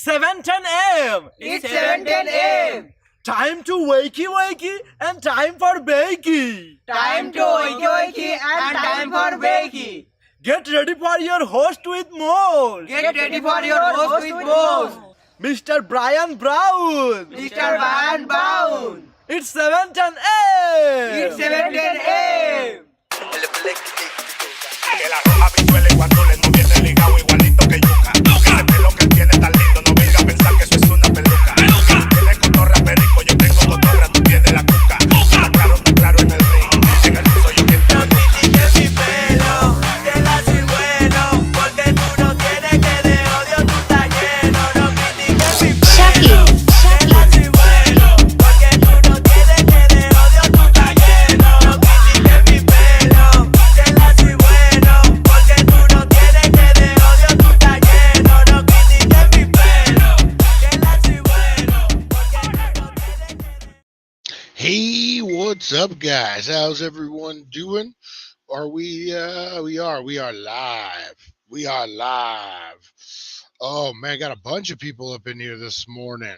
7:10 a.m. It's 7:10 a.m. Time to wakey wakey and time for bakey. Time to wakey wakey and time for bakey. Get ready for your host with more. Get ready for your host with more. Mr. Brian Brown. Mr. Brian Brown. It's 7:10 a.m. It's 7:10 a.m. Que la roja visuele cuando le no viene ligado igualito que yuca. Ese pelo que tiene tan lindo, no venga a pensar que eso es una peluca. Tiene cotorra perico, yo tengo cotorra, tú tienes la cuca. Está claro en el ring. En el piso yo que No critiques mi pelo, que la soy bueno, porque tú no tienes que de odio tú estás lleno. No critiques mi pelo, que la soy bueno, porque tú no tienes que de odio tú estás lleno. No critiques mi pelo, que la soy bueno, porque tú no tienes que de odio tú estás lleno. No critiques mi pelo, que la soy bueno, porque tú no tienes que de... Hey, what's up, guys? How's everyone doing? We are live. We are live. Oh man, got a bunch of people up in here this morning.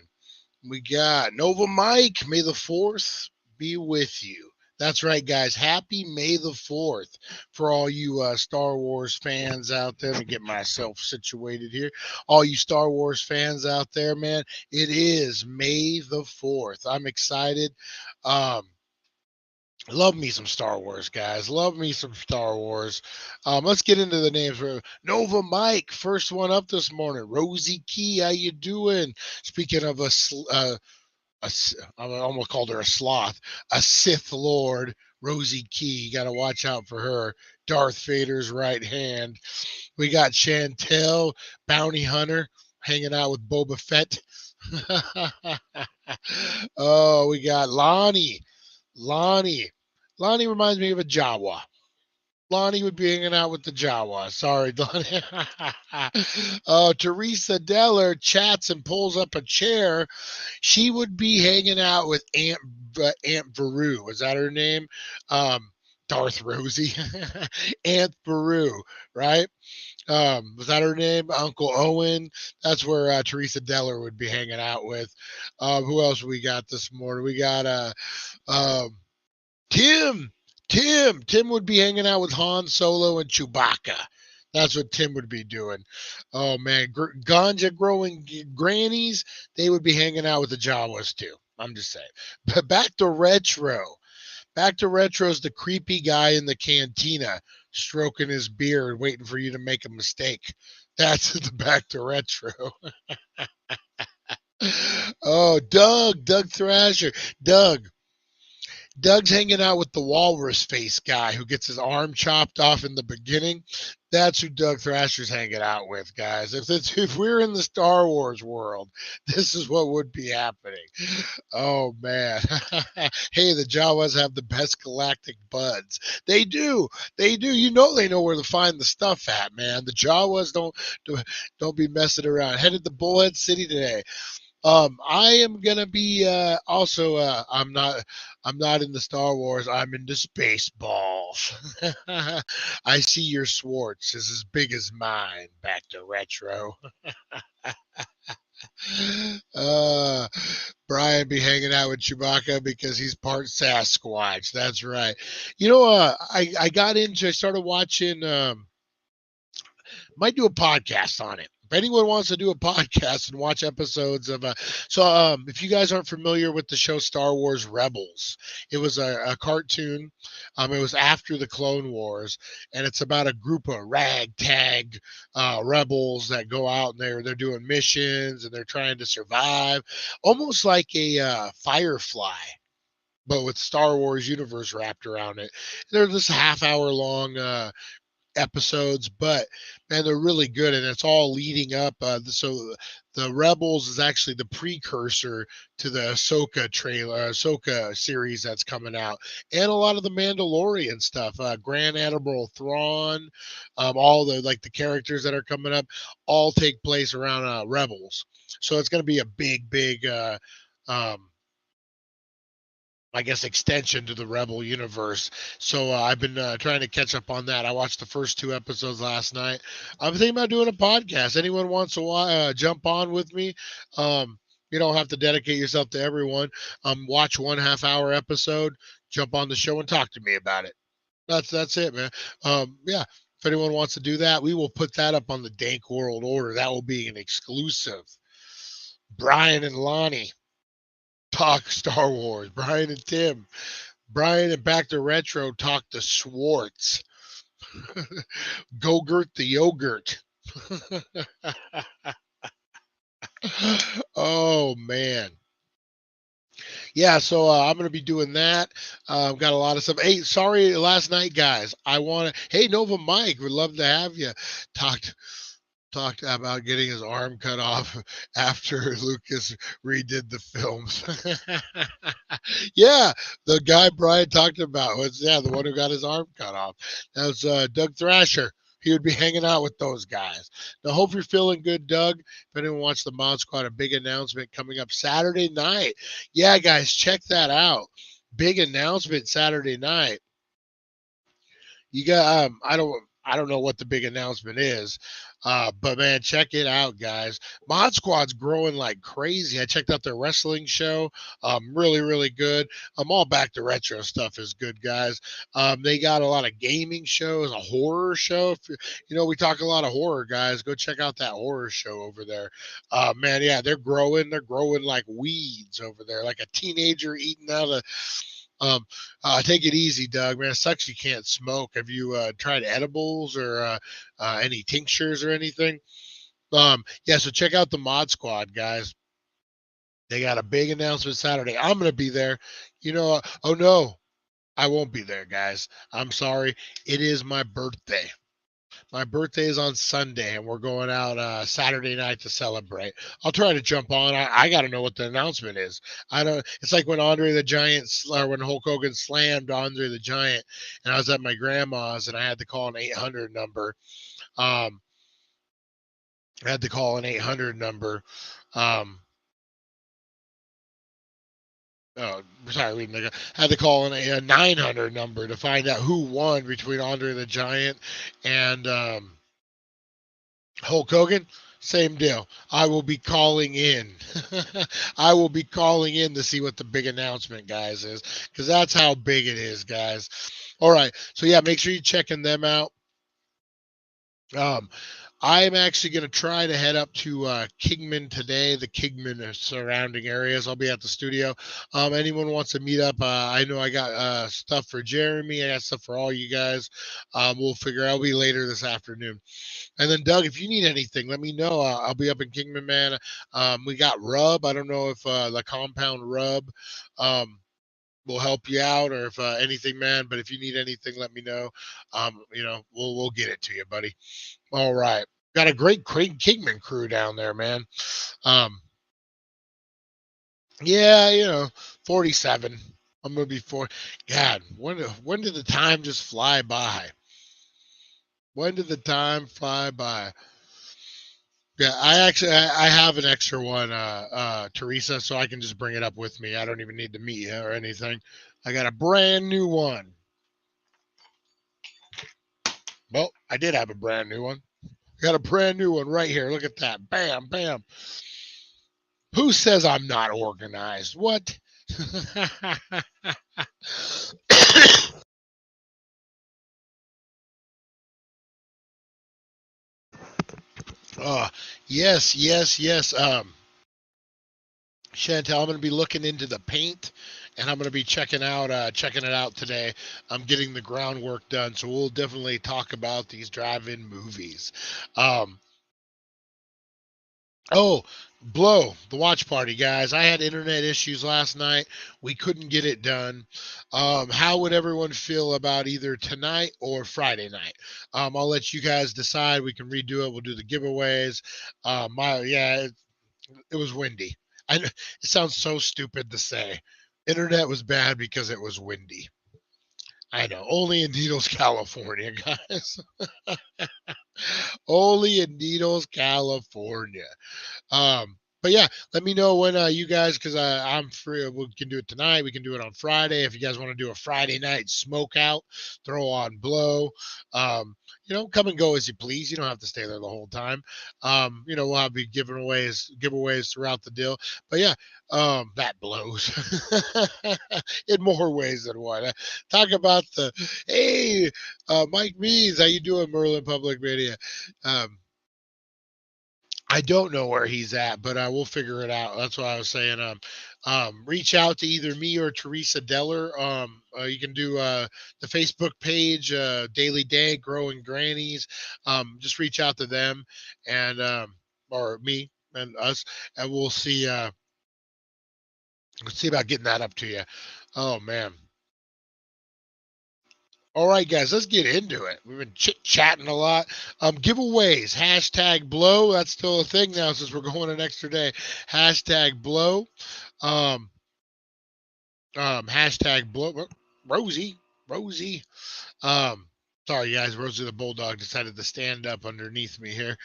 We got Nova Mike. May the 4th be with you. That's right, guys. Happy May the 4th for all you Star Wars fans out there. Let me get myself situated here. All you Star Wars fans out there, man, it is May the 4th. I'm excited. Love me some Star Wars, guys. Love me some Star Wars. Let's get into the names. Nova Mike, first one up this morning. Rosie Key, how you doing? Speaking of I almost called her a sloth, a Sith Lord, Rosie Key. You got to watch out for her. Darth Vader's right hand. We got Chantel, Bounty Hunter, hanging out with Boba Fett. Oh, we got Lonnie. Lonnie reminds me of a Jawa. Lonnie would be hanging out with the Jawa. Sorry, Lonnie. Teresa Deller chats and pulls up a chair. She would be hanging out with Aunt Veru. Was that her name? Darth Rosie. Aunt Veru, right? Was that her name? Uncle Owen. That's where Teresa Deller would be hanging out with. Who else we got this morning? We got Tim. Tim would be hanging out with Han Solo and Chewbacca. That's what Tim would be doing. Oh man, ganja growing grannies, they would be hanging out with the Jawas too. I'm just saying. But back to retro. Back to retro's the creepy guy in the cantina stroking his beard, waiting for you to make a mistake. That's the back to retro. Oh, Doug Thrasher. Doug's hanging out with the walrus face guy who gets his arm chopped off in the beginning. That's who Doug Thrasher's hanging out with, guys. If we're in the Star Wars world, this is what would be happening. Oh, man. Hey, the Jawas have the best galactic buds. They do. You know they know where to find the stuff at, man. The Jawas don't be messing around. Headed to Bullhead City today. I am gonna be also. I'm not in the Star Wars. I'm into Spaceballs. I see your Swartz is as big as mine. Back to retro. Brian be hanging out with Chewbacca because he's part Sasquatch. That's right. You know, I started watching. Might do a podcast on it. If anyone wants to do a podcast and watch episodes of if you guys aren't familiar with the show Star Wars Rebels, it was a cartoon. It was after the Clone Wars, and it's about a group of ragtag rebels that go out and they're doing missions and they're trying to survive, almost like a Firefly, but with Star Wars universe wrapped around it. They're just half-hour long episodes, but man, they're really good, and it's all leading up. So the Rebels is actually the precursor to the Ahsoka series that's coming out, and a lot of the Mandalorian stuff. Grand Admiral Thrawn, all the characters that are coming up, all take place around Rebels. So it's going to be a big I guess, extension to the Rebel universe. So I've been trying to catch up on that. I watched the first 2 episodes last night. I'm thinking about doing a podcast. Anyone wants to jump on with me? You don't have to dedicate yourself to everyone. Watch 1/2 hour episode, jump on the show and talk to me about it. That's it, man. Yeah. If anyone wants to do that, we will put that up on the Dank World Order. That will be an exclusive. Brian and Lonnie talk Star Wars. Brian and Tim. Brian and Back to Retro talk to Schwartz. Gogurt the yogurt. Oh man. Yeah, so I'm gonna be doing that. Got a lot of stuff. Hey, sorry last night, guys. Hey, Nova Mike, would love to have you. Talked about getting his arm cut off after Lucas redid the films. Yeah, the guy Brian talked about was the one who got his arm cut off. That was Doug Thrasher. He would be hanging out with those guys. Now, hope you're feeling good, Doug. If anyone wants the Mod Squad, a big announcement coming up Saturday night. Yeah, guys, check that out. Big announcement Saturday night. You got I don't know what the big announcement is, but man, check it out, guys. Mod Squad's growing like crazy. I checked out their wrestling show, really, really good. All Back to Retro stuff is good, guys. They got a lot of gaming shows, a horror show. We talk a lot of horror, guys. Go check out that horror show over there. Man, yeah, they're growing. They're growing like weeds over there, like a teenager eating out of. Take it easy, Doug. Man, it sucks you can't smoke. Have you tried edibles or any tinctures or anything? Yeah, so check out the Mod Squad, guys. They got a big announcement Saturday. I'm going to be there. Oh no, I won't be there, guys. I'm sorry. It is my birthday. My birthday is on Sunday, and we're going out Saturday night to celebrate. I'll try to jump on. I got to know what the announcement is. I don't. It's like when Andre the Giant, or when Hulk Hogan slammed Andre the Giant, and I was at my grandma's, and I had to call an 800 number. I had to call an 800 number. Oh, sorry, reading the. Had to call in a 900 number to find out who won between Andre the Giant and Hulk Hogan. Same deal. I will be calling in. I will be calling in to see what the big announcement, guys, is, because that's how big it is, guys. All right. So yeah, make sure you're checking them out. I'm actually going to try to head up to Kingman today, the Kingman surrounding areas. I'll be at the studio. Anyone wants to meet up, I know I got stuff for Jeremy. I got stuff for all you guys. We'll figure out. I'll be later this afternoon. And then, Doug, if you need anything, let me know. I'll be up in Kingman, man. We got Rub. I don't know if the compound Rub will help you out, or if anything, man. But if you need anything, let me know. We'll get it to you, buddy. All right. Got a great Kingman crew down there, man. Yeah, 47. I'm going to be 4. God, when did the time just fly by? When did the time fly by? Yeah, I have an extra one, Teresa, so I can just bring it up with me. I don't even need to meet you or anything. I got a brand new one. Well, I did have a brand new one. Got a brand new one right here. Look at that. Bam, bam. Who says I'm not organized? What? Yes. Chantel, I'm going to be looking into the paint, and I'm going to be checking it out today. I'm getting the groundwork done, so we'll definitely talk about these drive-in movies. Blow, the watch party, guys. I had internet issues last night. We couldn't get it done. How would everyone feel about either tonight or Friday night? I'll let you guys decide. We can redo it. We'll do the giveaways. It was windy. It sounds so stupid to say. Internet was bad because it was windy. I know. Only in Needles, California, guys. Only in Needles, California. But yeah, let me know when you guys, because I'm free. We can do it tonight. We can do it on Friday. If you guys want to do a Friday night smoke out, throw on blow. Come and go as you please. You don't have to stay there the whole time. We'll have be giveaways throughout the deal. But yeah, that blows in more ways than one. Talk about hey, Mike Means, how you doing, Merlin Public Media? I don't know where he's at, but we'll figure it out. That's what I was saying. Reach out to either me or Teresa Deller. You can do the Facebook page, Daily Dank, Growing Grannies. Just reach out to them and or me and us, and we'll see. Let's see about getting that up to you. Oh man. All right, guys, let's get into it. We've been chit-chatting a lot. Giveaways, hashtag blow. That's still a thing now since we're going an extra day. Hashtag blow. Hashtag blow. Rosie. Sorry, guys. Rosie the Bulldog decided to stand up underneath me here.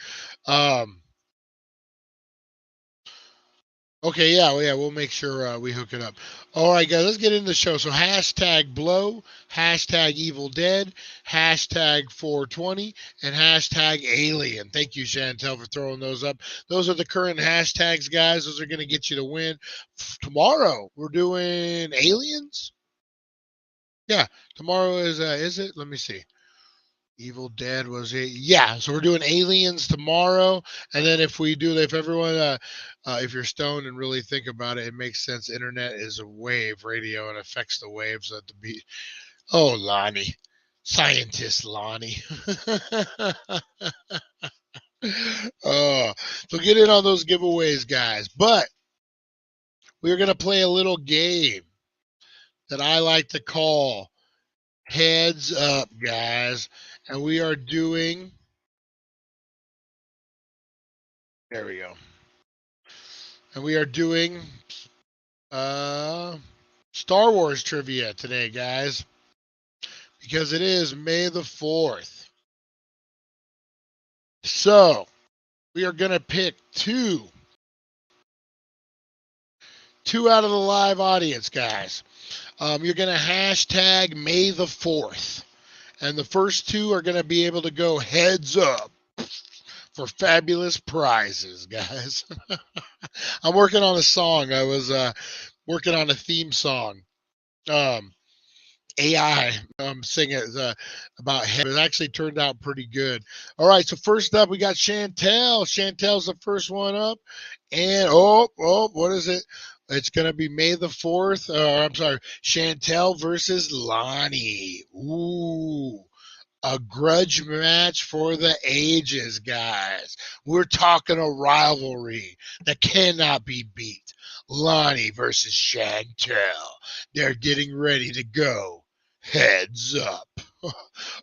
Okay, yeah, we'll make sure we hook it up. All right, guys, let's get into the show. So hashtag blow, hashtag evil dead, hashtag 420, and hashtag alien. Thank you, Chantel, for throwing those up. Those are the current hashtags, guys. Those are going to get you to win. Tomorrow, we're doing aliens. Yeah, tomorrow is it? Let me see. Evil Dead was it? Yeah, so we're doing aliens tomorrow, and then if everyone, if you're stoned and really think about it, it makes sense. Internet is a wave, radio, and affects the waves at the beat. Oh, Lonnie, scientist Lonnie. So get in on those giveaways, guys. But we're gonna play a little game that I like to call Heads Up, guys. And we are doing, there we go. And we are doing Star Wars trivia today, guys. Because it is May the 4th. So, we are going to pick two out of the live audience, guys. You're going to hashtag May the 4th. And the first two are going to be able to go heads up for fabulous prizes, guys. I'm working on a song. I was working on a theme song. AI singing about heads. It actually turned out pretty good. All right, so first up, we got Chantel. Chantel's the first one up. And, what is it? It's going to be May the 4th. I'm sorry, Chantel versus Lonnie. Ooh, a grudge match for the ages, guys. We're talking a rivalry that cannot be beat. Lonnie versus Chantel. They're getting ready to go. Heads up.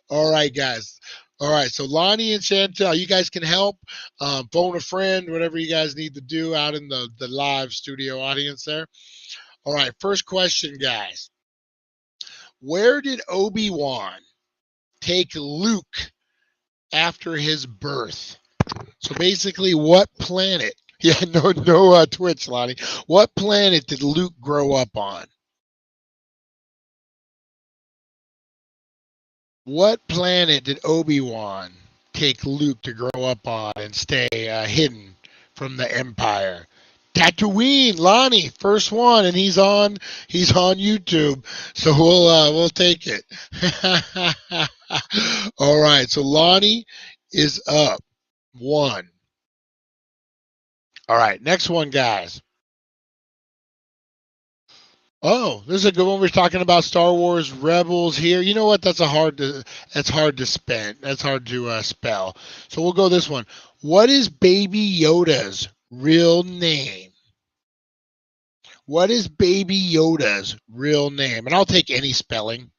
All right, guys. All right, so Lonnie and Chantel, you guys can help. Phone a friend, whatever you guys need to do out in the live studio audience there. All right, first question, guys. Where did Obi-Wan take Luke after his birth? So basically, what planet? Yeah, no Twitch, Lonnie. What planet did Luke grow up on? What planet did Obi-Wan take Luke to grow up on and stay hidden from the Empire? Tatooine, Lonnie, first one, and he's on YouTube, so we'll take it. All right, so Lonnie is up 1. All right, next one, guys. Oh, this is a good one. We're talking about Star Wars Rebels here. You know what? That's hard to spell. That's hard to spell. So we'll go this one. What is Baby Yoda's real name? What is Baby Yoda's real name? And I'll take any spelling.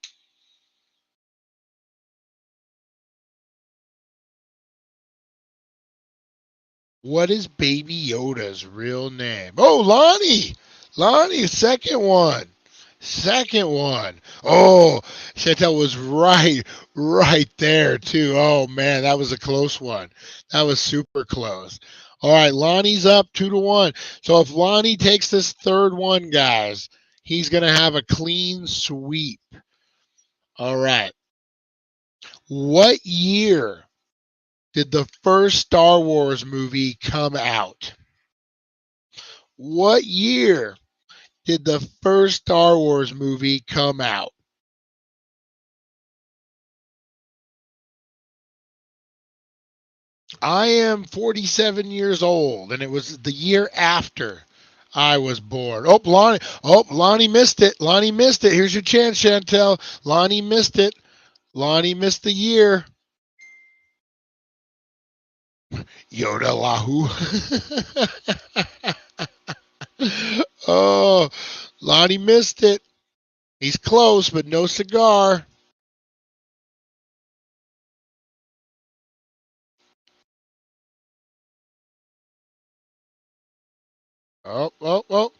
What is Baby Yoda's real name? Oh, Lonnie, second one. Oh, Chantel was right there too. Oh man, that was a close one. That was super close. All right, Lonnie's up 2-1. So if Lonnie takes this third one, guys, he's going to have a clean sweep. All right. What year did the first Star Wars movie come out? What year did the first Star Wars movie come out? I am 47 years old, and it was the year after I was born. Lonnie missed it. Lonnie missed it. Here's your chance, Chantel. Lonnie missed it. Lonnie missed the year. Yoda Lahu. Oh, Lonnie missed it. He's close, but no cigar. Oh,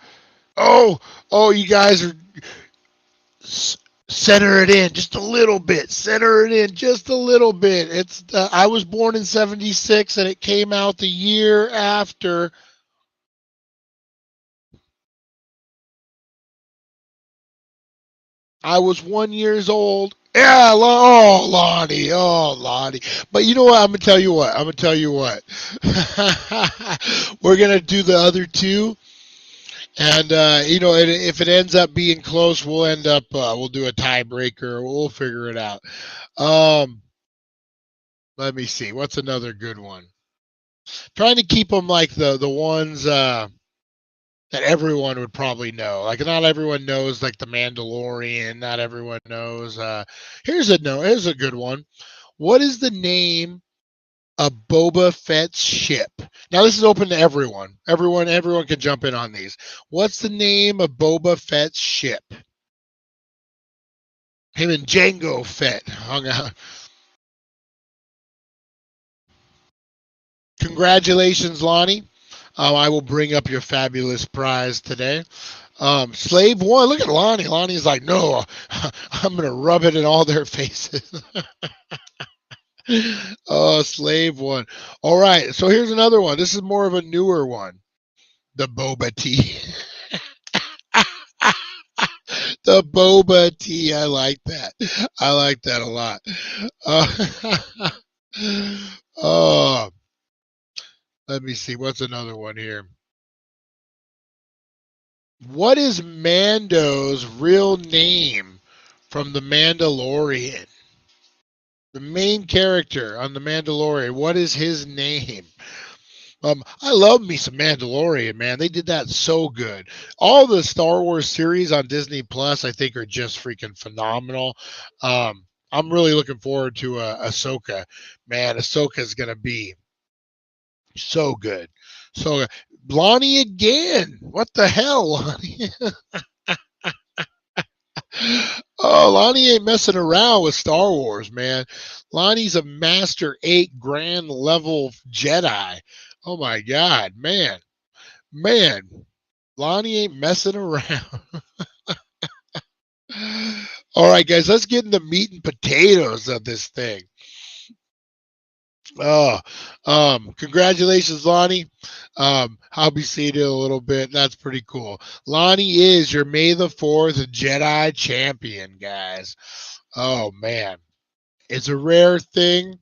you guys are center it in just a little bit. Center it in just a little bit. It's I was born in 76 and it came out the year after. I was 1 year old. Yeah, Lonnie. But you know what? I'm going to tell you what. We're going to do the other two. And, if it ends up being close, we'll do a tiebreaker. We'll figure it out. Let me see. What's another good one? Trying to keep them like the ones that everyone would probably know. Like not everyone knows like the Mandalorian. Not everyone knows. Here's a good one. What is the name of Boba Fett's ship? Now this is open to everyone. Everyone can jump in on these. What's the name of Boba Fett's ship? Him and Jango Fett hung out. Congratulations, Lonnie. I will bring up your fabulous prize today. Slave one. Look at Lonnie. Lonnie's like, no, I'm going to rub it in all their faces. Oh, slave one. All right. So here's another one. This is more of a newer one. The boba tea. The boba tea. I like that. I like that a lot. Let me see. What's another one here? What is Mando's real name from The Mandalorian? The main character on The Mandalorian. What is his name? I love me some Mandalorian, man. They did that so good. All the Star Wars series on Disney Plus, I think, are just freaking phenomenal. I'm really looking forward to Ahsoka. Man, Ahsoka is going to be so good. So, Lonnie again. What the hell, Lonnie? Oh, Lonnie ain't messing around with Star Wars, man. Lonnie's a Master 8 Grand level Jedi. Oh my God, man. Lonnie ain't messing around. All right, guys, let's get into meat and potatoes of this thing. Oh, congratulations, Lonnie. I'll be seeing you in a little bit. That's pretty cool. Lonnie is your May the 4th Jedi champion, guys. Oh, man. It's a rare thing,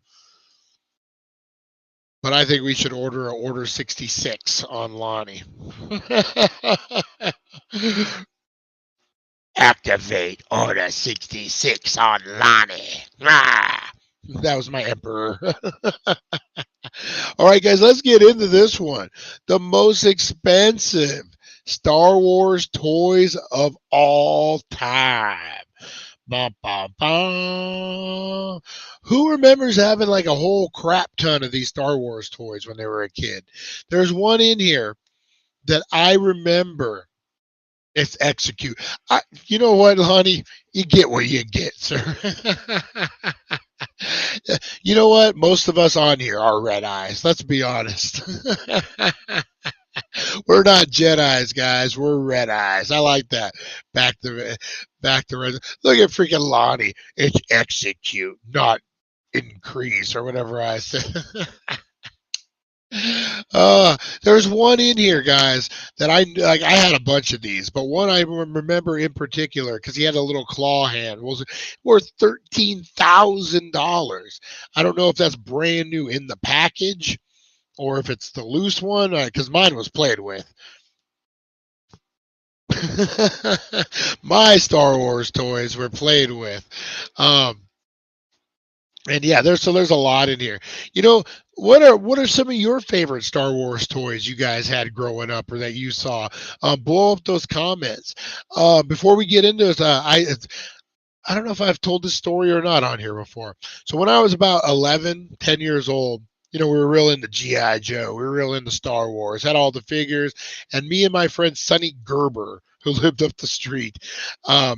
but I think we should order a Order 66 on Lonnie. Activate Order 66 on Lonnie. Ah, that was my Emperor. All right, guys, let's get into this one. The most expensive Star Wars toys of all time. Bum, bum, bum. Who remembers having like a whole crap ton of these Star Wars toys when they were a kid? There's one in here that I remember. It's Execute. You know what, honey? You get what you get, sir. You know what? Most of us on here are red eyes. Let's be honest. We're not Jedis, guys. We're red eyes. I like that. Back to red. Look at freaking Lonnie. It's Execute, not increase or whatever I said. There's one in here, guys, that I like. I had a bunch of these, but one I remember in particular because he had a little claw hand was worth $13,000. I don't know if that's brand new in the package or if it's the loose one because mine was played with. My Star Wars toys were played with. And yeah, there's a lot in here. You know, what are some of your favorite Star Wars toys you guys had growing up or that you saw? Blow up those comments. Before we get into this, I don't know if I've told this story or not on here before. So when I was about 11, 10 years old, you know, we were real into G.I. Joe. We were real into Star Wars, had all the figures. And me and my friend Sonny Gerber, who lived up the street,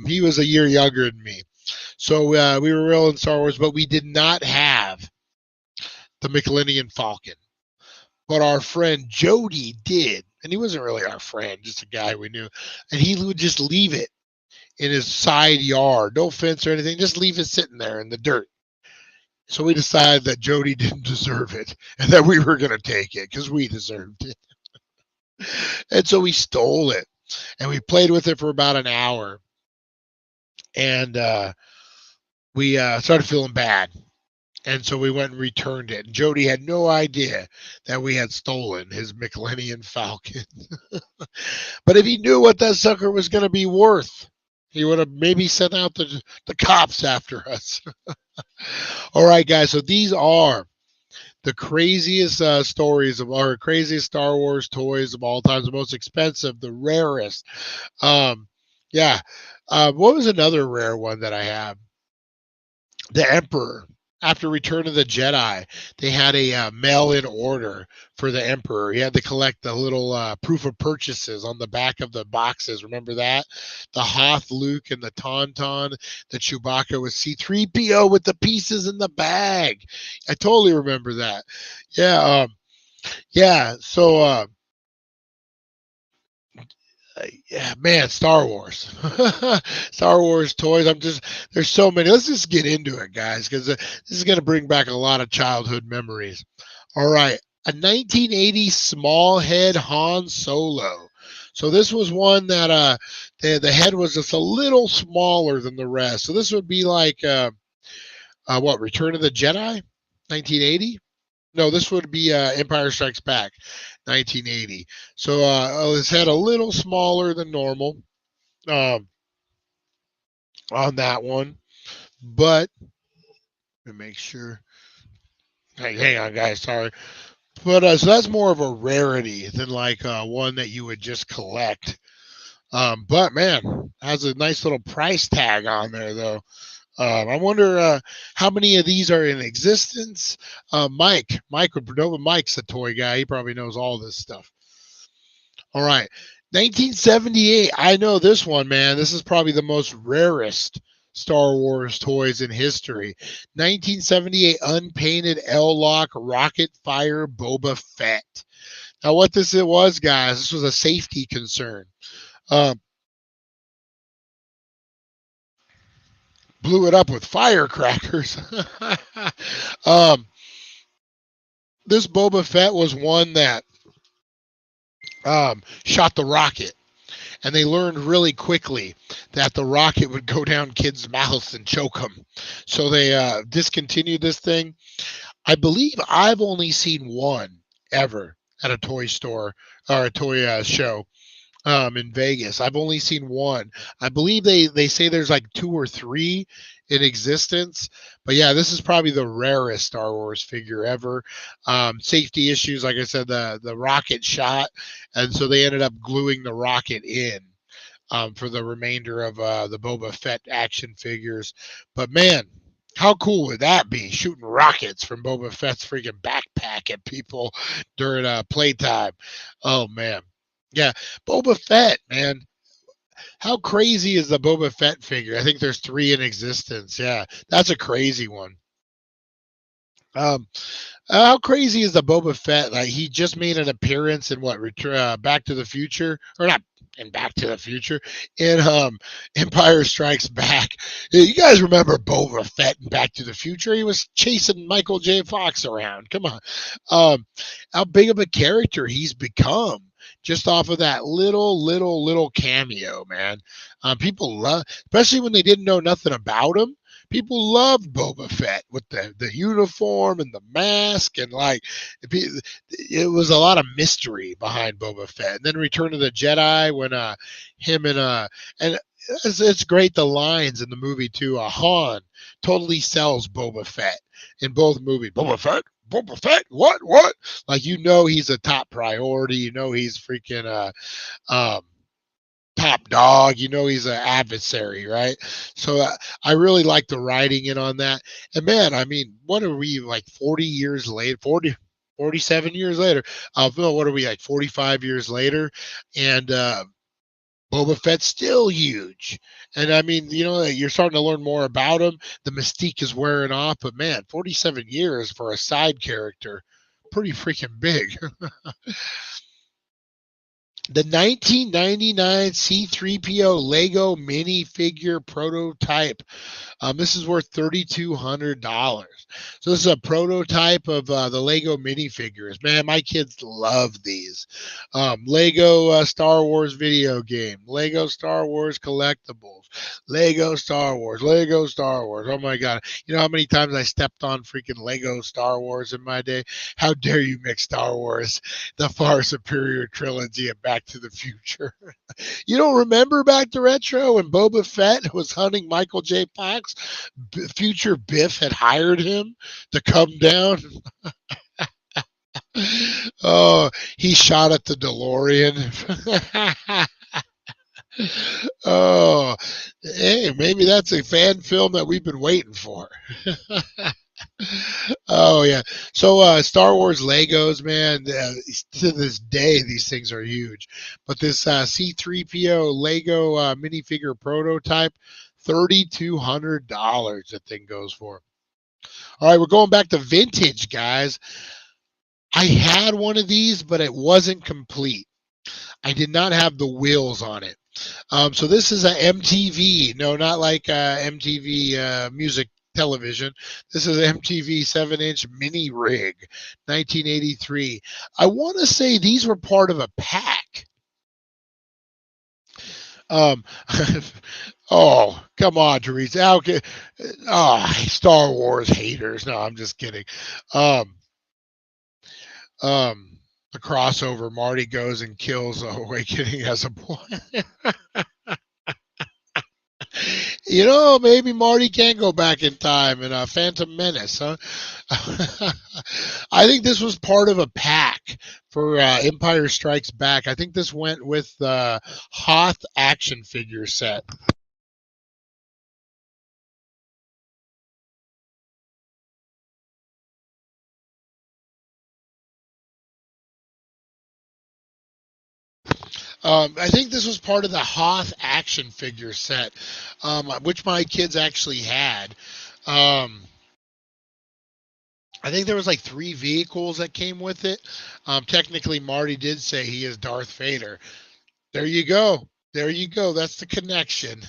he was a year younger than me. So we were real in Star Wars, but we did not have the Millennium Falcon. But our friend Jody did. And he wasn't really our friend, just a guy we knew. And he would just leave it in his side yard, no fence or anything, just leave it sitting there in the dirt. So we decided that Jody didn't deserve it and that we were going to take it because we deserved it. And so we stole it and we played with it for about an hour. And we started feeling bad. And so we went and returned it. And Jody had no idea that we had stolen his Millennium Falcon. But if he knew what that sucker was going to be worth, he would have maybe sent out the cops after us. All right, guys. So these are the craziest stories of our craziest Star Wars toys of all time. The most expensive, the rarest. Yeah. What was another rare one that I have? The Emperor. After Return of the Jedi, they had a mail-in order for the Emperor. He had to collect the little proof of purchases on the back of the boxes. Remember that? The Hoth Luke and the Tauntaun, the Chewbacca with C-3PO with the pieces in the bag. I totally remember that. Yeah, yeah. So, yeah, man, Star Wars. Star Wars toys. There's so many. Let's just get into it, guys, because this is going to bring back a lot of childhood memories. All right. A 1980 small head Han Solo. So this was one that the head was just a little smaller than the rest. So this would be like, what, Return of the Jedi? 1980? No, this would be Empire Strikes Back, 1980. So his head a little smaller than normal on that one. But let me make sure. Hey, hang on, guys. Sorry. But so that's more of a rarity than like one that you would just collect. But man, has a nice little price tag on there, though. I wonder how many of these are in existence. Mike would know. Mike's a toy guy. He probably knows all this stuff. All right. 1978. I know this one, man. This is probably the most rarest Star Wars toys in history. 1978 unpainted L-Lock rocket fire Boba Fett. Now, what this was, guys, this was a safety concern. Blew it up with firecrackers. This Boba Fett was one that shot the rocket. And they learned really quickly that the rocket would go down kids' mouths and choke them. So they discontinued this thing. I believe I've only seen one ever at a toy store or a toy show in Vegas. I've only seen one. I believe they say there's like 2 or 3 in existence. But yeah, this is probably the rarest Star Wars figure ever. Safety issues, like I said, the rocket shot, and so they ended up gluing the rocket in for the remainder of the Boba Fett action figures. But man, how cool would that be? Shooting rockets from Boba Fett's freaking backpack at people during playtime. Oh man. Yeah, Boba Fett, man. How crazy is the Boba Fett figure? I think there's 3 in existence. Yeah, that's a crazy one. Um, how crazy is the Boba Fett? Like he just made an appearance in what Back to the Future, or not in Back to the Future, in Empire Strikes Back. You guys remember Boba Fett in Back to the Future? He was chasing Michael J. Fox around. Come on, how big of a character he's become just off of that little cameo, man. People love, especially when they didn't know nothing about him. People loved Boba Fett with the uniform and the mask, and like it was a lot of mystery behind Boba Fett. And then Return of the Jedi when him and it's great, the lines in the movie too. Han totally sells Boba Fett in both movies. Boba Fett, what? Like he's a top priority. He's freaking top dog. He's an adversary, right? So I really like the writing in on that. And man, I mean, what are we like 40 years later? 47 years later. What are we like 45 years later? And Boba Fett's still huge. And I mean, you're starting to learn more about him. The mystique is wearing off, but man, 47 years for a side character, pretty freaking big. The 1999 C-3PO Lego minifigure prototype. This is worth $3,200. So this is a prototype of the Lego minifigures. Man, my kids love these. Lego Star Wars video game, Lego Star Wars collectibles, Lego Star Wars. Oh my God. You know how many times I stepped on freaking Lego Star Wars in my day? How dare you mix Star Wars, the far superior trilogy, and Back to the Future? You don't remember Back to Retro when Boba Fett was hunting Michael J. Fox? Future Biff had hired him to come down. Oh, he shot at the DeLorean. Oh, hey, maybe that's a fan film that we've been waiting for. Oh yeah. So Star Wars Legos, man, to this day these things are huge. But this C-3PO Lego minifigure prototype, $3,200 the thing goes for. All right, we're going back to vintage, guys. I had one of these, but it wasn't complete. I did not have the wheels on it. So this is a MTV. No, not like MTV music television. This is an MTV 7-inch mini rig, 1983. I want to say these were part of a pack. Oh, come on, Teresa. Okay. Oh, Star Wars haters. No, I'm just kidding. The crossover, Marty goes and kills Awakening as a boy. Maybe Marty can go back in time in a Phantom Menace, huh? I think this was part of a pack for Empire Strikes Back. I think this went with the Hoth action figure set. I think this was part of the Hoth action figure set, which my kids actually had. I think there was like 3 vehicles that came with it. Technically, Marty did say he is Darth Vader. There you go. That's the connection.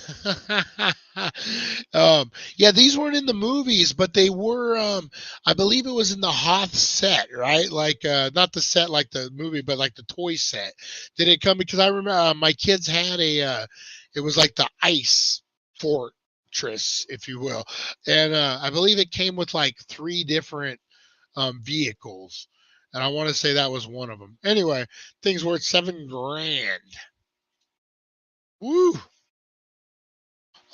Yeah, these weren't in the movies, but they were. I believe it was in the Hoth set, right? Like, not the set like the movie, but like the toy set. Did it come? Because I remember my kids had it was like the ice fortress, if you will, and I believe it came with like 3 different vehicles, and I want to say that was one of them. Anyway, things worth $7,000. Woo!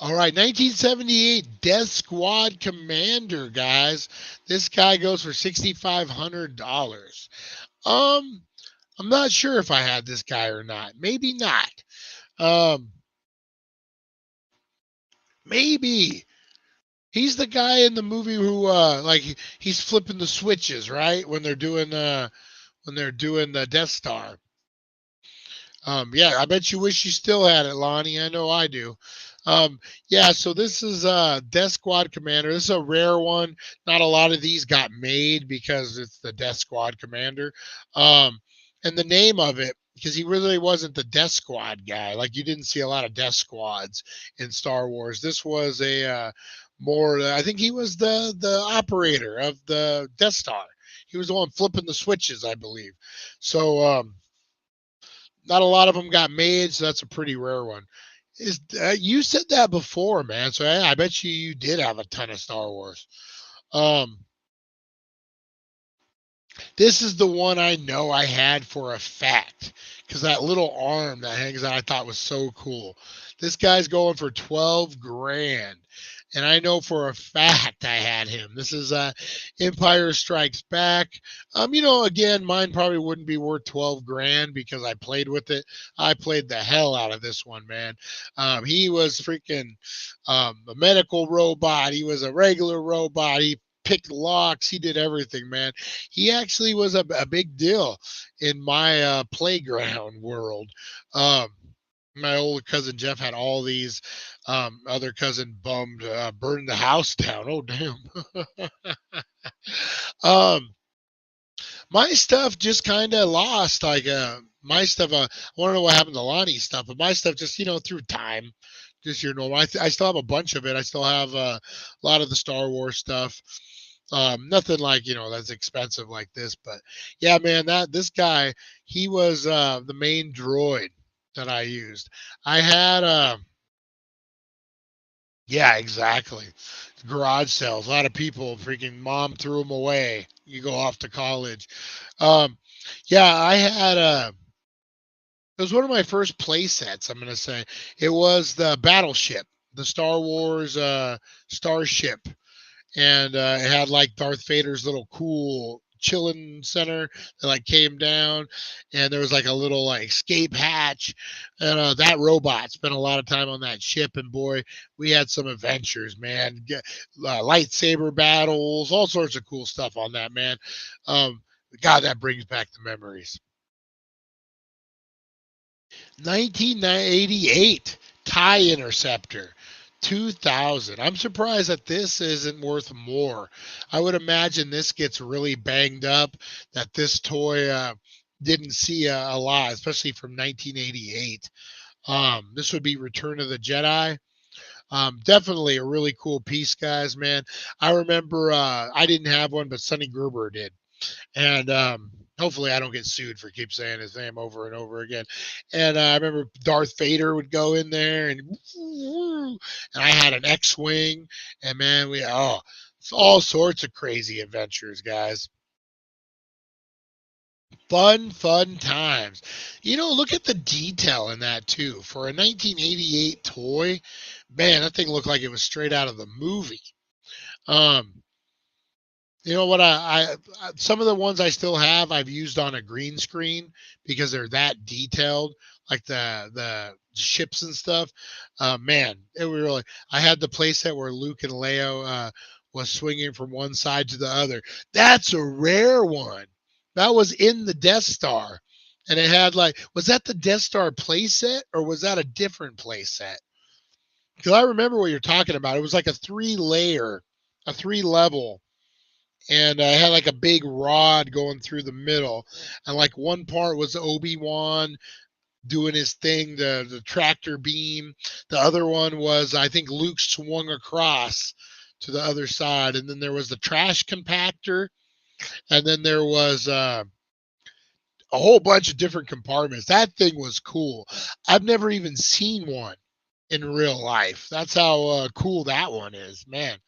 All right, 1978 Death Squad Commander, guys. This guy goes for $6,500. I'm not sure if I had this guy or not. Maybe not. Maybe. He's the guy in the movie who he's flipping the switches, right? When they're doing the Death Star. Yeah, I bet you wish you still had it, Lonnie. I know I do. Yeah, so this is Death Squad Commander. This is a rare one. Not a lot of these got made because it's the Death Squad Commander. Um, and the name of it, because he really wasn't the Death Squad guy. Like you didn't see a lot of Death Squads in Star Wars. This was a more. I think he was the operator of the Death Star. He was the one flipping the switches, I believe. So not a lot of them got made, so that's a pretty rare one. Is you said that before, man? So I bet you did have a ton of Star Wars. Um, this is the one I know I had for a fact because that little arm that hangs out I thought was so cool. This guy's going for 12 grand. And I know for a fact I had him. This is Empire Strikes Back. Again, mine probably wouldn't be worth 12 grand because I played with it. I played the hell out of this one, man. He was freaking a medical robot. He was a regular robot. He picked locks. He did everything, man. He actually was a big deal in my playground world. My old cousin Jeff had all these. Other cousin bummed, burned the house down. Oh, damn. um, my stuff just kind of lost. Like, my stuff, I want to know what happened to Lonnie's stuff, but my stuff just, through time, just your normal. I still have a bunch of it. I still have a lot of the Star Wars stuff. Nothing like, that's expensive like this, but yeah, man, this guy, he was the main droid that I used. I had yeah, exactly. Garage sales. A lot of people freaking mom threw them away. You go off to college. Um, yeah, I had it was one of my first play sets, I'm gonna say. It was the battleship, the Star Wars starship, and it had like Darth Vader's little cool chilling center that like came down, and there was like a little like escape hatch, and that robot spent a lot of time on that ship, and boy, we had some adventures, man. Lightsaber battles, all sorts of cool stuff on that, man. Um, God, that brings back the memories. 1988 tie interceptor 2000. I'm surprised that this isn't worth more. I would imagine this gets really banged up, that this toy didn't see a lot, especially from 1988. This would be Return of the Jedi. Definitely a really cool piece, guys, man. I remember I didn't have one, but Sonny Gerber did. And hopefully I don't get sued for keep saying his name over and over again. And I remember Darth Vader would go in there, and I had an X-wing, and man, it's all sorts of crazy adventures, guys. Fun times. Look at the detail in that too. For a 1988 toy, man, that thing looked like it was straight out of the movie. Um, You know what? Some of the ones I still have, I've used on a green screen because they're that detailed, like the ships and stuff. Man, it was really. I had the playset where Luke and Leo was swinging from one side to the other. That's a rare one. That was in the Death Star, and it had like, was that the Death Star playset or was that a different playset? Because I remember what you're talking about. It was like a three level, and I had like a big rod going through the middle, and like one part was Obi-Wan doing his thing, the tractor beam. The other one was, I think, Luke swung across to the other side, and then there was the trash compactor, and then there was a whole bunch of different compartments. That thing was cool. I've never even seen one in real life. That's how cool that one is, man.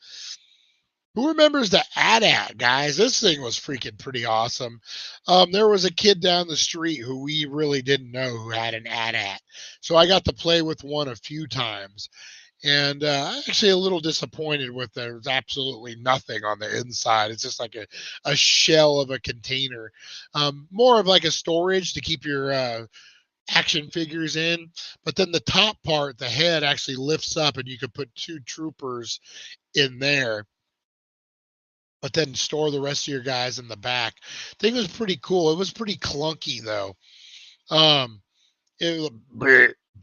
Who remembers the AT-AT, guys? This thing was freaking pretty awesome. There was a kid down the street who we really didn't know who had an AT-AT. So I got to play with one a few times. And actually a little disappointed with there's absolutely nothing on the inside. It's just like a shell of a container. More of like a storage to keep your action figures in. But then the top part, the head actually lifts up and you could put two troopers in there, but then store the rest of your guys in the back. Thing was pretty cool. It was pretty clunky though. Um, it was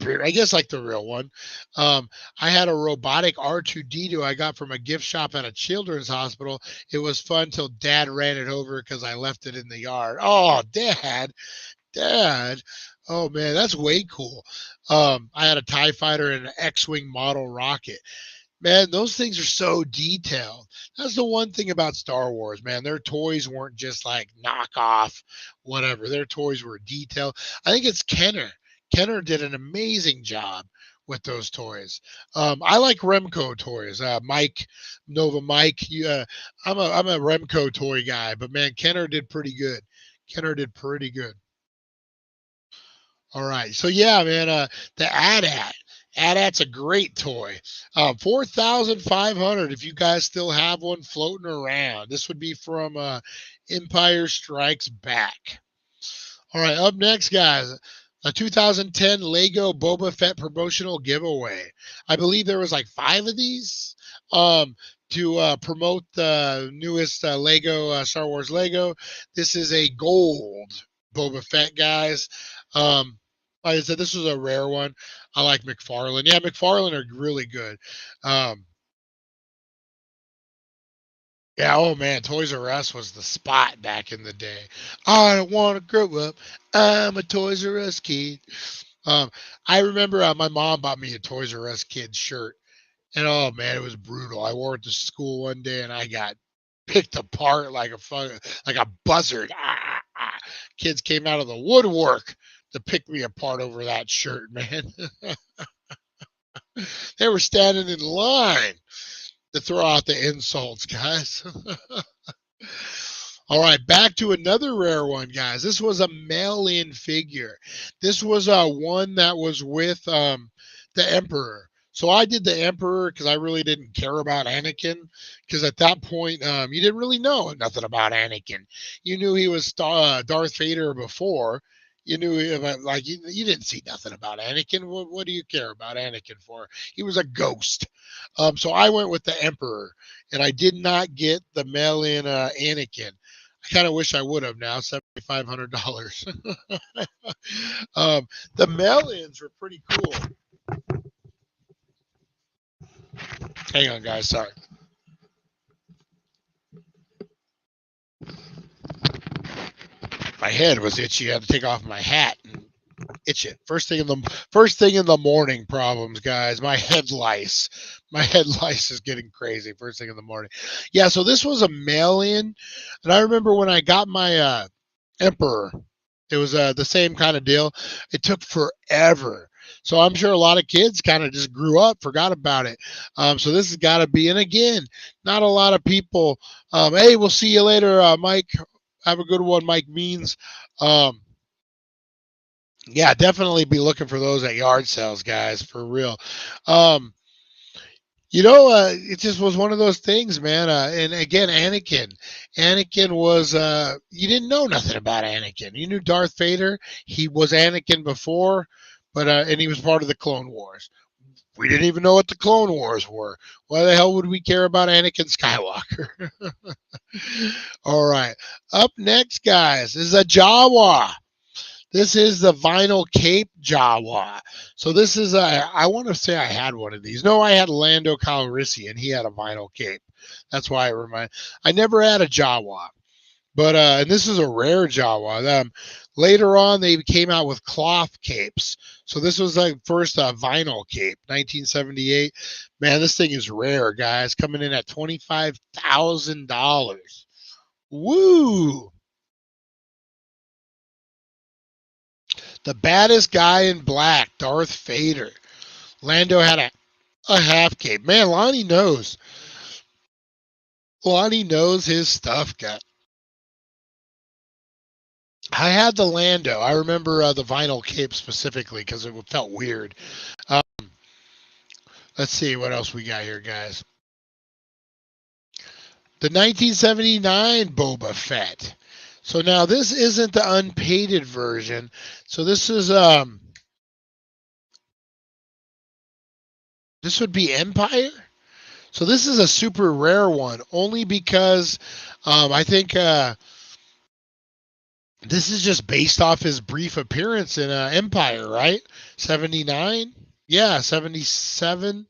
I guess like the real one. I had a robotic R2D2 I got from a gift shop at a children's hospital. It was fun till Dad ran it over because I left it in the yard. Oh, Dad. Oh man, that's way cool. I had a TIE fighter and an X-Wing model rocket. Man, those things are so detailed. That's the one thing about Star Wars, man. Their toys weren't just like knockoff, whatever. Their toys were detailed. I think it's Kenner. Kenner did an amazing job with those toys. I like Remco toys. Mike, Nova Mike. I'm a Remco toy guy, but man, Kenner did pretty good. Kenner did pretty good. All right. So yeah, man, the AT-AT. AT-AT's a great toy. 4,500 if you guys still have one floating around. This would be from Empire Strikes Back. All right, up next, guys, a 2010 Lego Boba Fett promotional giveaway. I believe there was like 5 of these to promote the newest Lego Star Wars Lego. This is a gold Boba Fett, guys. Like I said, this was a rare one. I like McFarlane. Yeah, McFarlane are really good. Yeah, oh man, Toys R Us was the spot back in the day. I don't want to grow up. I'm a Toys R Us kid. I remember my mom bought me a Toys R Us kid shirt, and oh man, it was brutal. I wore it to school one day, and I got picked apart like a buzzard. Kids came out of the woodwork to pick me apart over that shirt, man. They were standing in line to throw out the insults, guys. All right, back to another rare one, guys. This was a mail-in figure. This was one that was with the Emperor. So I did the Emperor because I really didn't care about Anakin, because at that point you didn't really know nothing about Anakin. You knew he was Darth Vader before. You knew like you didn't see nothing about Anakin. What do you care about Anakin for? He was a ghost. So I went with the Emperor, and I did not get the mail-in Anakin. I kind of wish I would have now, $7,500. The mail-ins were pretty cool. Hang on, guys. Sorry. My head was itchy. I had to take off my hat and itch it. First thing in the morning problems, guys. My head lice is getting crazy. First thing in the morning. Yeah. So this was a mail-in, and I remember when I got my Emperor, it was the same kind of deal. It took forever. So I'm sure a lot of kids kind of just grew up, forgot about it. So this has got to be, and again, not a lot of people. Hey, we'll see you later, Mike. Have a good one, Mike Means. Yeah, definitely be looking for those at yard sales, guys, for real. It just was one of those things, man. And again, Anakin was, you didn't know nothing about Anakin. You knew Darth Vader. He was Anakin before, but and he was part of the Clone Wars. We didn't even know what the Clone Wars were. Why the hell would we care about Anakin Skywalker? All right. Up next, guys, is a Jawa. This is the vinyl cape Jawa. So this is I want to say I had one of these. No, I had Lando Calrissian. He had a vinyl cape. That's why I never had a Jawa. But and this is a rare Jawa. Later on, they came out with cloth capes. So this was like first vinyl cape, 1978. Man, this thing is rare, guys. Coming in at $25,000. Woo! The baddest guy in black, Darth Vader. Lando had a half cape. Man, Lonnie knows. Lonnie knows his stuff, guys. I had the Lando. I remember the vinyl cape specifically because it felt weird. Let's see what else we got here, guys. The 1979 Boba Fett. So now this isn't the unpainted version. So this is this would be Empire. So this is a super rare one, only because I think This is just based off his brief appearance in Empire, right? 79? Yeah, 77.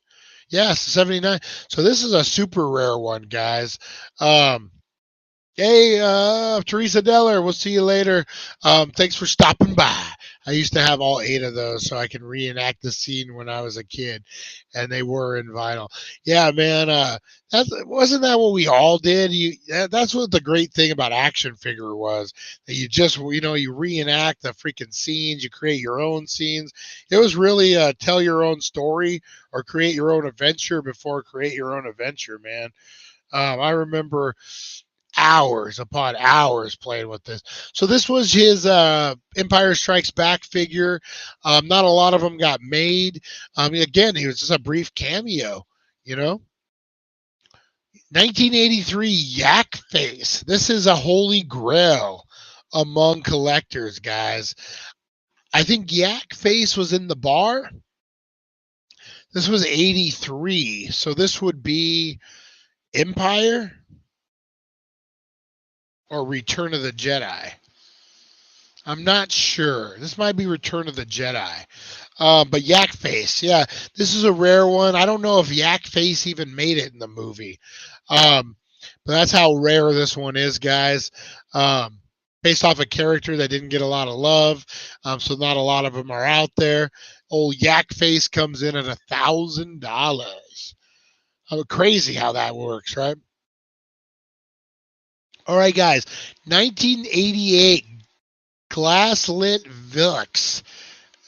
Yes, 79. So this is a super rare one, guys. Um, Hey, Teresa Deller, we'll see you later. Thanks for stopping by. I used to have all 8 of those so I can reenact the scene when I was a kid, and they were in vinyl. Yeah, man, wasn't that what we all did? That's what the great thing about action figure was, that you just, you reenact the freaking scenes, you create your own scenes. It was really tell your own story or create your own adventure before create your own adventure, man. I remember hours upon hours playing with this. So this was his Empire Strikes Back figure. Not a lot of them got made. Again, he was just a brief cameo, you know. 1983 Yak Face. This is a holy grail among collectors, guys. I think Yak Face was in the bar. This was 83. So this would be Empire or Return of the Jedi. I'm not sure. This might be Return of the Jedi. But Yak Face, yeah, this is a rare one. I don't know if Yak Face even made it in the movie. But that's how rare this one is, guys. Based off a character that didn't get a lot of love, so not a lot of them are out there. Old Yak Face comes in at $1,000. Crazy how that works, right? All right, guys. 1988 glass lit Vux.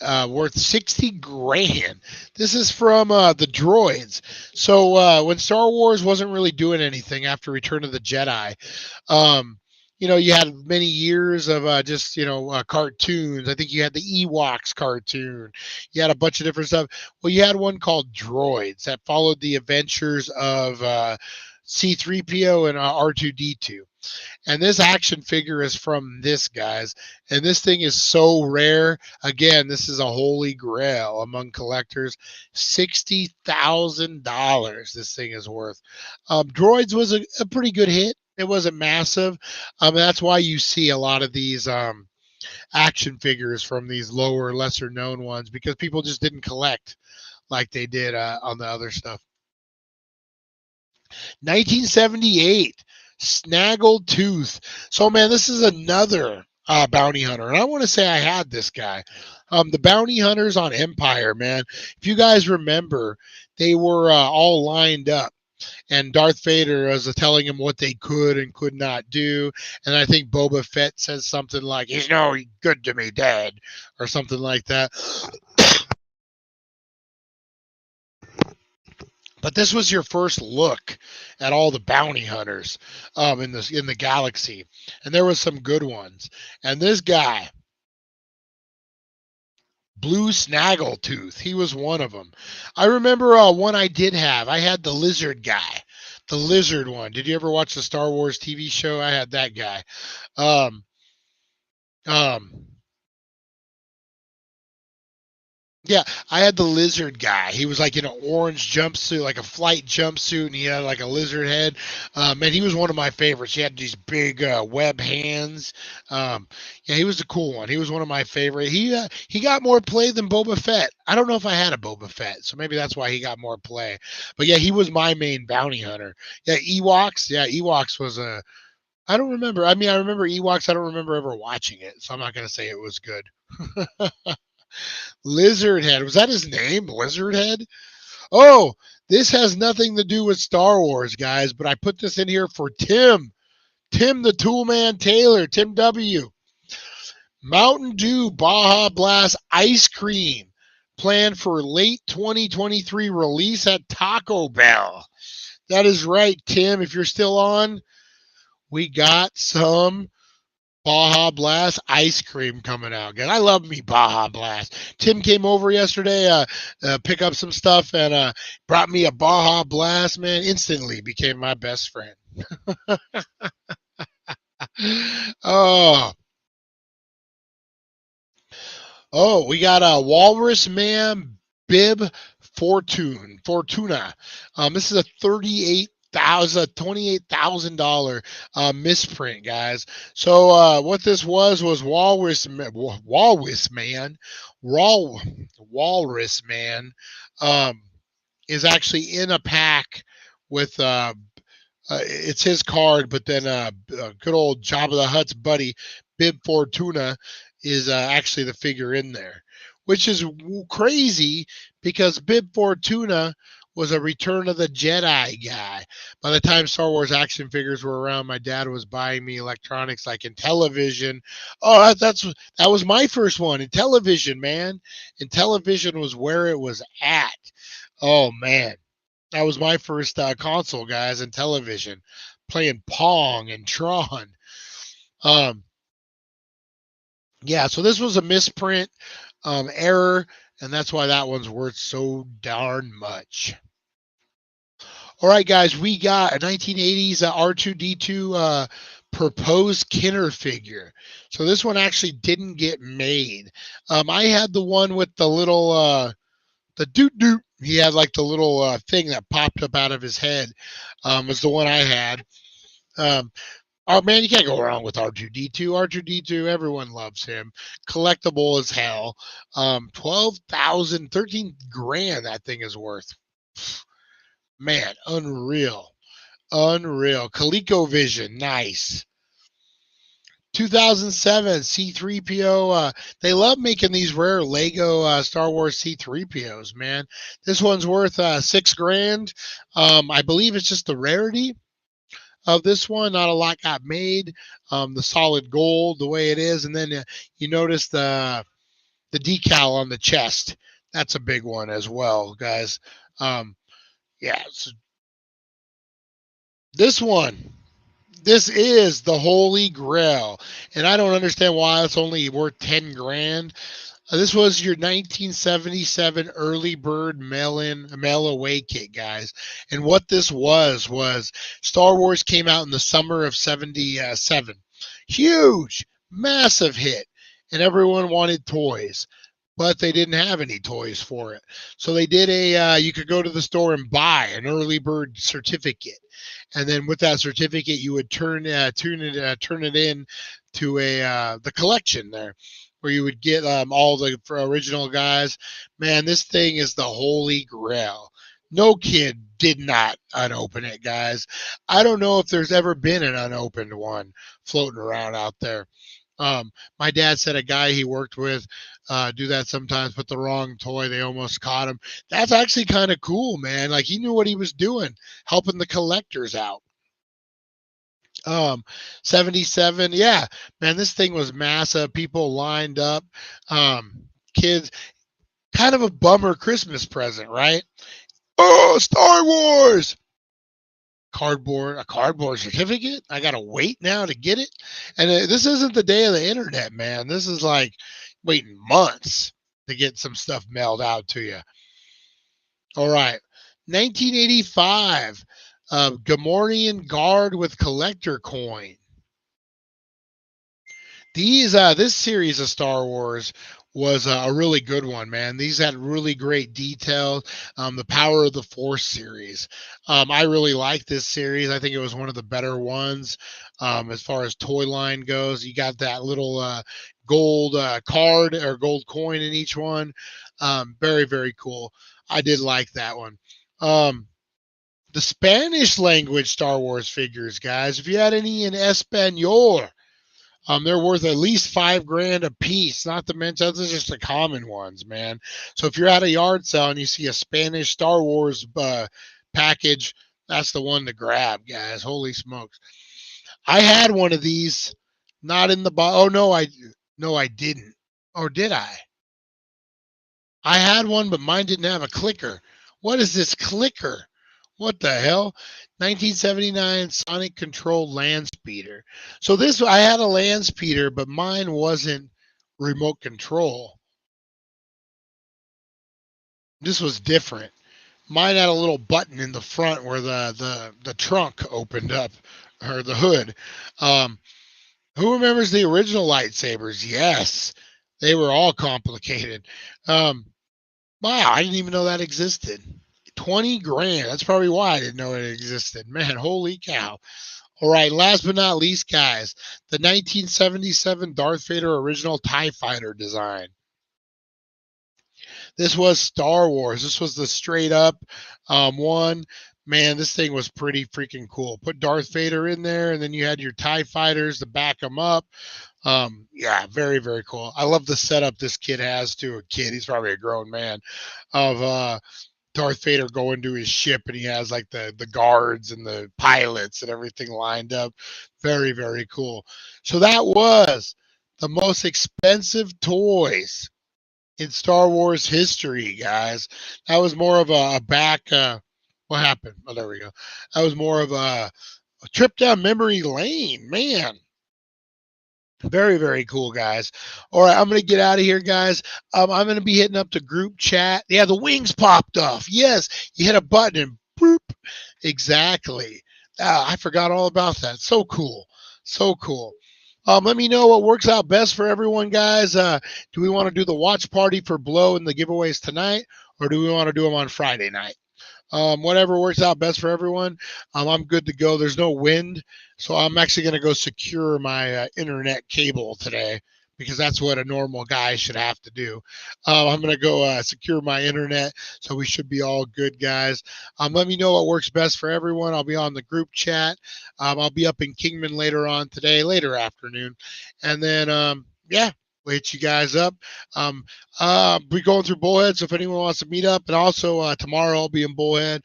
Worth 60 grand. This is from the droids. So when Star Wars wasn't really doing anything after Return of the Jedi, you had many years of just cartoons. I think you had the Ewoks cartoon. You had a bunch of different stuff. Well, you had one called Droids that followed the adventures of C-3PO and R2-D2. And this action figure is from this, guys. And this thing is so rare. Again, this is a holy grail among collectors. $60,000 this thing is worth. Droids was a pretty good hit. It wasn't massive. That's why you see a lot of these action figures from these lower, lesser known ones, because people just didn't collect like they did on the other stuff. 1978. Snaggled Tooth. So, man, this is another bounty hunter. And I want to say I had this guy. The bounty hunters on Empire, man. If you guys remember, they were all lined up. And Darth Vader was telling him what they could and could not do. And I think Boba Fett says something like, "He's no good to me, Dad," or something like that. But this was your first look at all the bounty hunters in the galaxy, and there was some good ones. And this guy, Blue Snaggletooth, he was one of them. I remember one I did have. I had the lizard guy, the lizard one. Did you ever watch the Star Wars TV show? I had that guy. Um, um, Yeah, I had the lizard guy. He was like in an orange jumpsuit, like a flight jumpsuit, and he had like a lizard head. And he was one of my favorites. He had these big web hands. Yeah, he was a cool one. He was one of my favorite. He got more play than Boba Fett. I don't know if I had a Boba Fett, so maybe that's why he got more play. But yeah, he was my main bounty hunter. Yeah, Ewoks. Yeah, Ewoks was a. I don't remember. I mean, I remember Ewoks. I don't remember ever watching it, so I'm not gonna say it was good. Lizardhead. Was that his name? Lizardhead? Oh, this has nothing to do with Star Wars, guys, but I put this in here for Tim. Tim the Toolman Taylor. Tim W. Mountain Dew Baja Blast Ice Cream. Planned for late 2023 release at Taco Bell. That is right, Tim. If you're still on, we got some Baja Blast ice cream coming out. Good. I love me Baja Blast. Tim came over yesterday, pick up some stuff, and brought me a Baja Blast. Man, instantly became my best friend. Oh, we got a Walrus Man Bib Fortuna. This is a 38 $28,000 misprint, guys. So what this was Walrus Man um, is actually in a pack with it's his card, but then good old Jabba the Hutt's buddy Bib Fortuna is actually the figure in there, which is crazy because Bib Fortuna was a Return of the Jedi guy. By the time Star Wars action figures were around, my dad was buying me electronics like Intellivision. Oh, that was my first one, Intellivision, man. Intellivision was where it was at. Oh man, that was my first console, guys, and television, playing Pong and Tron. Um, yeah, so this was a misprint error, and that's why that one's worth so darn much. All right, guys, we got a 1980s R2D2 proposed Kinner figure. So this one actually didn't get made. I had the one with the little the doot doot. He had like the little thing that popped up out of his head. Was the one I had. Oh man, you can't go wrong with R2D2. R2D2, everyone loves him. Collectible as hell. 12,000, 13 grand that thing is worth. Man, unreal. Unreal. ColecoVision, nice. 2007 C3PO. They love making these rare Lego Star Wars C3POs, man. This one's worth $6 grand. I believe it's just the rarity of this one. Not a lot got made. The solid gold, the way it is, and then you notice the decal on the chest. That's a big one as well, guys. Yeah. So this one. This is the Holy Grail, and I don't understand why it's only worth 10 grand. This was your 1977 early bird mail away kit, guys. And what this was Star Wars came out in the summer of 77. Huge, massive hit, and everyone wanted toys, but they didn't have any toys for it. So they did you could go to the store and buy an early bird certificate. And then with that certificate, you would turn it in to the collection there, where you would get all the original guys. Man, this thing is the Holy Grail. No kid did not unopen it, guys. I don't know if there's ever been an unopened one floating around out there. My dad said a guy he worked with do that sometimes, put the wrong toy. They almost caught him. That's actually kind of cool, man. Like he knew what he was doing, helping the collectors out. 77, yeah, man, this thing was massive. People lined up. Kids, kind of a bummer Christmas present, right? Oh, Star Wars! A cardboard certificate. I gotta wait now to get it, and this isn't the day of the internet, man. This is like waiting months to get some stuff mailed out to you. All right, 1985, Gamorrean Guard with collector coin. This series of Star Wars was a really good one, man. These had really great detail. The Power of the Force series. I really like this series. I think it was one of the better ones as far as toy line goes. You got that little gold card or gold coin in each one. Very, very cool. I did like that one. The Spanish language Star Wars figures, guys. If you had any in Espanol, they're worth at least $5 grand a piece. Not to mention, those are just the common ones, man. So if you're at a yard sale and you see a Spanish Star Wars package, that's the one to grab, guys. Holy smokes! I had one of these, not in the box. Oh no, I didn't. Or did I? I had one, but mine didn't have a clicker. What is this clicker? What the hell? 1979 Sonic Control Land Speeder. So I had a Land Speeder, but mine wasn't remote control. This was different. Mine had a little button in the front where the trunk opened up, or the hood. Who remembers the original lightsabers? Yes, they were all complicated. Wow, I didn't even know that existed. 20 grand. That's probably why I didn't know it existed. Man, holy cow. All right, last but not least, guys, the 1977 Darth Vader original TIE Fighter design. This was Star Wars. This was the straight up one. Man, this thing was pretty freaking cool. Put Darth Vader in there, and then you had your TIE Fighters to back them up. Yeah, very, very cool. I love the setup this kid has to a kid. He's probably a grown man of Darth Vader going to his ship, and he has like the guards and the pilots and everything lined up. Very, very cool. So that was the most expensive toys in Star Wars history, guys. That was more of a back. What happened? Oh, there we go. That was more of a trip down memory lane, man. Very, very cool, guys. All right, I'm going to get out of here, guys. I'm going to be hitting up the group chat. Yeah, the wings popped off. Yes, you hit a button and boop. Exactly. I forgot all about that. So cool. So cool. Let me know what works out best for everyone, guys. Do we want to do the watch party for Blow and the giveaways tonight, or do we want to do them on Friday night? Whatever works out best for everyone. I'm good to go. There's no wind, so I'm actually going to go secure my internet cable today, because that's what a normal guy should have to do. I'm going to go secure my internet, so we should be all good, guys. Let me know what works best for everyone. I'll be on the group chat. I'll be up in Kingman later on today, later afternoon. And then, yeah, we'll hit you guys up. We're going through Bullhead, so if anyone wants to meet up. And also tomorrow I'll be in Bullhead.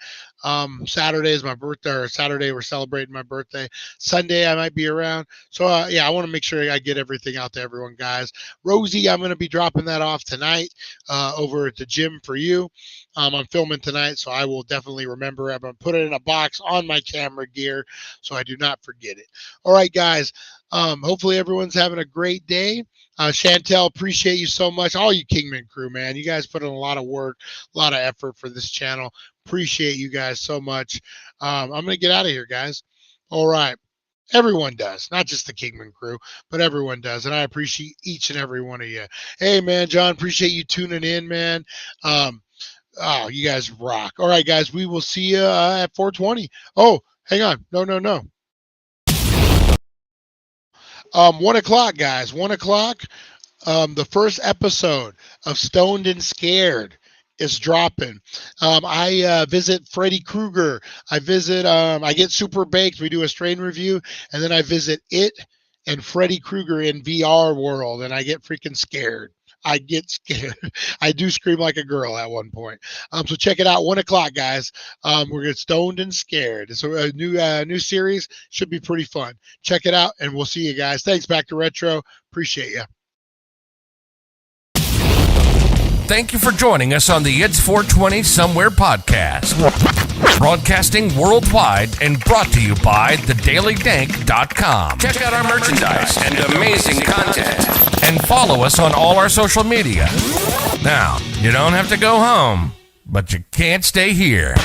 Saturday is my birthday, or Saturday we're celebrating my birthday. Sunday I might be around. So yeah, I want to make sure I get everything out to everyone, guys. Rosie, I'm going to be dropping that off tonight over at the gym for you. I'm filming tonight, so I will definitely remember. I'm going to put it in a box on my camera gear so I do not forget it. All right, guys. Hopefully everyone's having a great day. Chantel, appreciate you so much. All you Kingman crew, man. You guys put in a lot of work, a lot of effort for this channel. Appreciate you guys so much. I'm going to get out of here, guys. All right. Everyone does, not just the Kingman crew, but everyone does. And I appreciate each and every one of you. Hey, man, John, appreciate you tuning in, man. Oh, you guys rock. All right, guys, we will see you at 420. Oh, hang on. No. 1 o'clock, guys. 1 o'clock. The first episode of Stoned and Scared is dropping. I visit Freddy Krueger. I get Super Baked. We do a strain review, and then I visit it and Freddy Krueger in VR world, and I get freaking scared. I get scared. I do scream like a girl at one point. So check it out. 1 o'clock, guys. We're going to get Stoned and Scared. So a new series should be pretty fun. Check it out, and we'll see you guys. Thanks. Back to Retro. Appreciate you. Thank you for joining us on the It's 420 Somewhere podcast. Broadcasting worldwide and brought to you by thedailydank.com. Check out our merchandise and amazing content. And follow us on all our social media. Now, you don't have to go home, but you can't stay here.